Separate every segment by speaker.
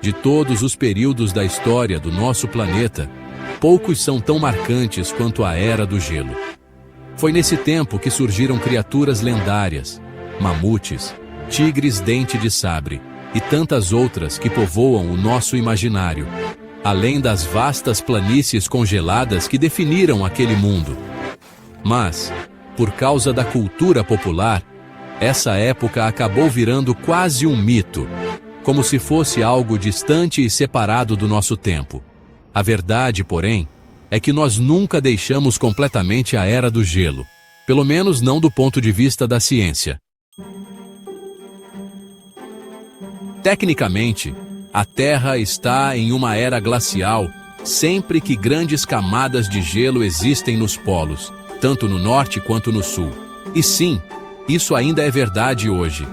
Speaker 1: De todos os períodos da história do nosso planeta, poucos são tão marcantes quanto a Era do Gelo. Foi nesse tempo que surgiram criaturas lendárias, mamutes, tigres dente de sabre e tantas outras que povoam o nosso imaginário, além das vastas planícies congeladas que definiram aquele mundo. Mas, por causa da cultura popular, essa época acabou virando quase um mito, como se fosse algo distante e separado do nosso tempo. A verdade, porém, é que nós nunca deixamos completamente a Era do Gelo, pelo menos não do ponto de vista da ciência. Tecnicamente, a Terra está em uma era glacial sempre que grandes camadas de gelo existem nos polos, tanto no norte quanto no sul. E sim, isso ainda é verdade hoje.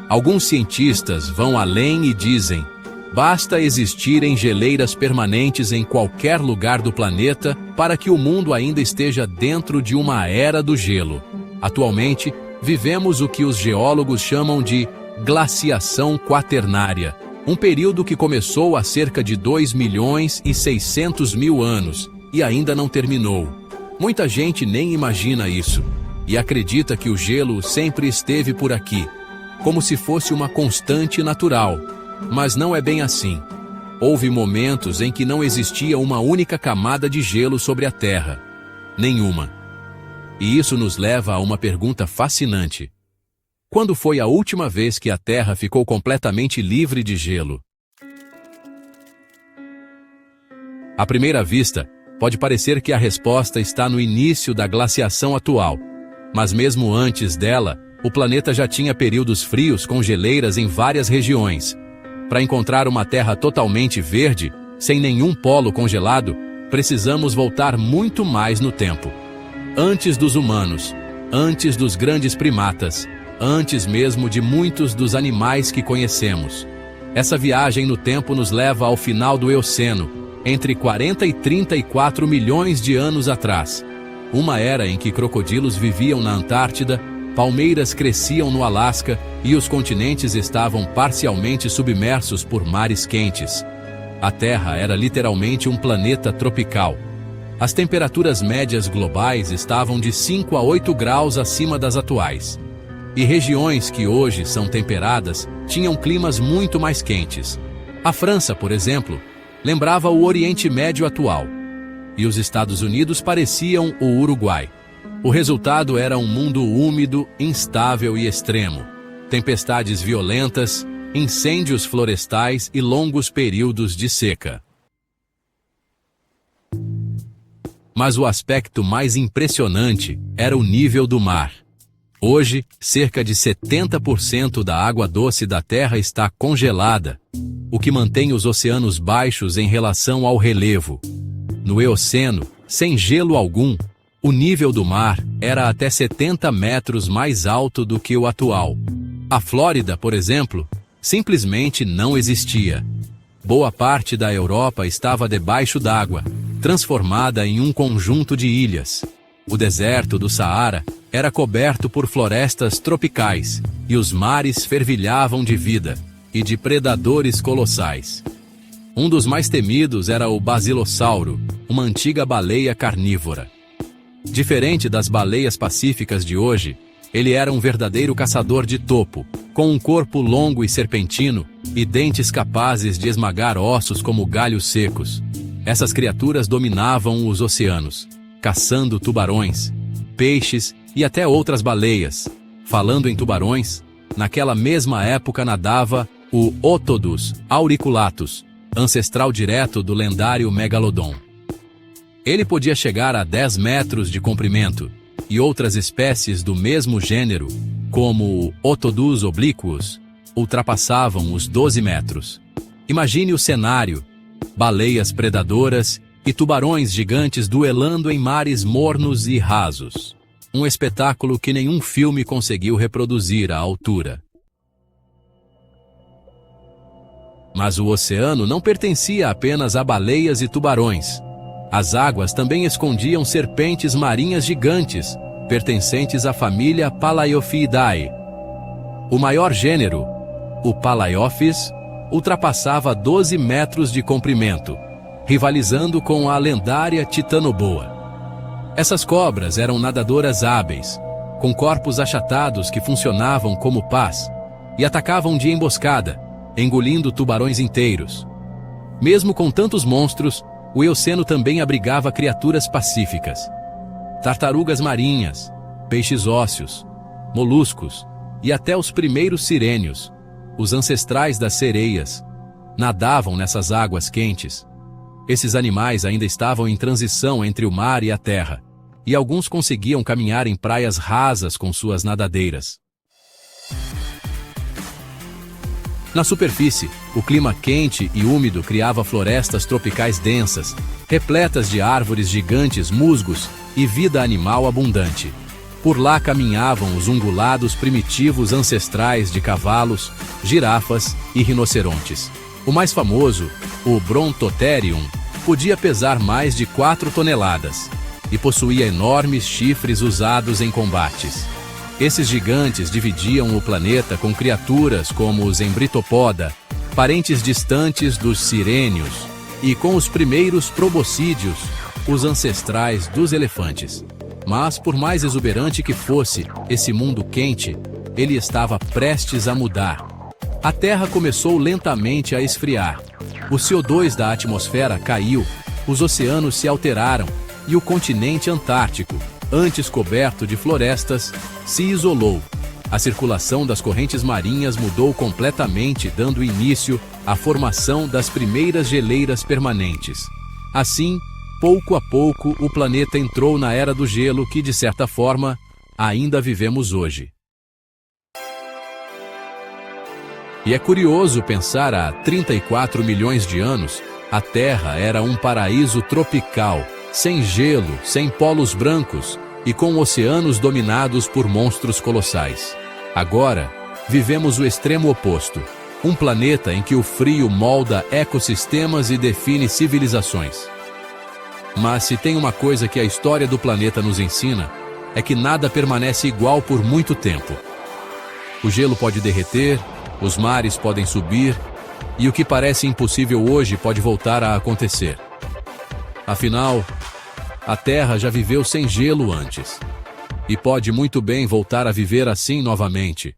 Speaker 1: Alguns cientistas vão além e dizem: basta existirem geleiras permanentes em qualquer lugar do planeta para que o mundo ainda esteja dentro de uma era do gelo. Atualmente, vivemos o que os geólogos chamam de glaciação quaternária, um período que começou há cerca de 2.600.000 anos e ainda não terminou. Muita gente nem imagina isso e acredita que o gelo sempre esteve por aqui, como se fosse uma constante natural. Mas não é bem assim. Houve momentos em que não existia uma única camada de gelo sobre a Terra. Nenhuma. E isso nos leva a uma pergunta fascinante. Quando foi a última vez que a Terra ficou completamente livre de gelo? À primeira vista, pode parecer que a resposta está no início da glaciação atual. Mas mesmo antes dela, o planeta já tinha períodos frios com geleiras em várias regiões. Para encontrar uma Terra totalmente verde, sem nenhum polo congelado, precisamos voltar muito mais no tempo. Antes dos humanos, antes dos grandes primatas, antes mesmo de muitos dos animais que conhecemos. Essa viagem no tempo nos leva ao final do Eoceno, entre 40 e 34 milhões de anos atrás. Uma era em que crocodilos viviam na Antártida, palmeiras cresciam no Alasca e os continentes estavam parcialmente submersos por mares quentes. A Terra era literalmente um planeta tropical. As temperaturas médias globais estavam de 5 a 8 graus acima das atuais. E regiões que hoje são temperadas tinham climas muito mais quentes. A França, por exemplo, lembrava o Oriente Médio atual. E os Estados Unidos pareciam o Uruguai. O resultado era um mundo úmido, instável e extremo. Tempestades violentas, incêndios florestais e longos períodos de seca. Mas o aspecto mais impressionante era o nível do mar. Hoje, cerca de 70% da água doce da Terra está congelada, o que mantém os oceanos baixos em relação ao relevo. No Eoceno, sem gelo algum, o nível do mar era até 70 metros mais alto do que o atual. A Flórida, por exemplo, simplesmente não existia. Boa parte da Europa estava debaixo d'água, transformada em um conjunto de ilhas. O deserto do Saara era coberto por florestas tropicais, e os mares fervilhavam de vida e de predadores colossais. Um dos mais temidos era o basilossauro, uma antiga baleia carnívora. Diferente das baleias pacíficas de hoje, ele era um verdadeiro caçador de topo, com um corpo longo e serpentino e dentes capazes de esmagar ossos como galhos secos. Essas criaturas dominavam os oceanos, caçando tubarões, peixes e até outras baleias. Falando em tubarões, naquela mesma época nadava o Otodus auriculatus, ancestral direto do lendário megalodon. Ele podia chegar a 10 metros de comprimento, e outras espécies do mesmo gênero, como o Otodus obliquus, ultrapassavam os 12 metros. Imagine o cenário: baleias predadoras e tubarões gigantes duelando em mares mornos e rasos. Um espetáculo que nenhum filme conseguiu reproduzir à altura. Mas o oceano não pertencia apenas a baleias e tubarões. As águas também escondiam serpentes marinhas gigantes, pertencentes à família Palaeophiidae. O maior gênero, o Palaeophis, ultrapassava 12 metros de comprimento, rivalizando com a lendária Titanoboa. Essas cobras eram nadadoras hábeis, com corpos achatados que funcionavam como pás, e atacavam de emboscada, engolindo tubarões inteiros. Mesmo com tantos monstros, o Eoceno também abrigava criaturas pacíficas. Tartarugas marinhas, peixes ósseos, moluscos e até os primeiros sirênios, os ancestrais das sereias, nadavam nessas águas quentes. Esses animais ainda estavam em transição entre o mar e a terra, e alguns conseguiam caminhar em praias rasas com suas nadadeiras. Na superfície, o clima quente e úmido criava florestas tropicais densas, repletas de árvores gigantes, musgos e vida animal abundante. Por lá caminhavam os ungulados primitivos ancestrais de cavalos, girafas e rinocerontes. O mais famoso, o Brontotherium, podia pesar mais de 4 toneladas e possuía enormes chifres usados em combates. Esses gigantes dividiam o planeta com criaturas como os Embritopoda, parentes distantes dos sirênios, e com os primeiros proboscídeos, os ancestrais dos elefantes. Mas, por mais exuberante que fosse esse mundo quente, ele estava prestes a mudar. A Terra começou lentamente a esfriar. O CO2 da atmosfera caiu, os oceanos se alteraram e o continente antártico, antes coberto de florestas, se isolou. A circulação das correntes marinhas mudou completamente, dando início à formação das primeiras geleiras permanentes. Assim, pouco a pouco, o planeta entrou na era do gelo que, de certa forma, ainda vivemos hoje. E é curioso pensar, há 34 milhões de anos, a Terra era um paraíso tropical, sem gelo, sem polos brancos e com oceanos dominados por monstros colossais. Agora, vivemos o extremo oposto, um planeta em que o frio molda ecossistemas e define civilizações. Mas se tem uma coisa que a história do planeta nos ensina, é que nada permanece igual por muito tempo. O gelo pode derreter, os mares podem subir, e o que parece impossível hoje pode voltar a acontecer. Afinal, a Terra já viveu sem gelo antes, e pode muito bem voltar a viver assim novamente.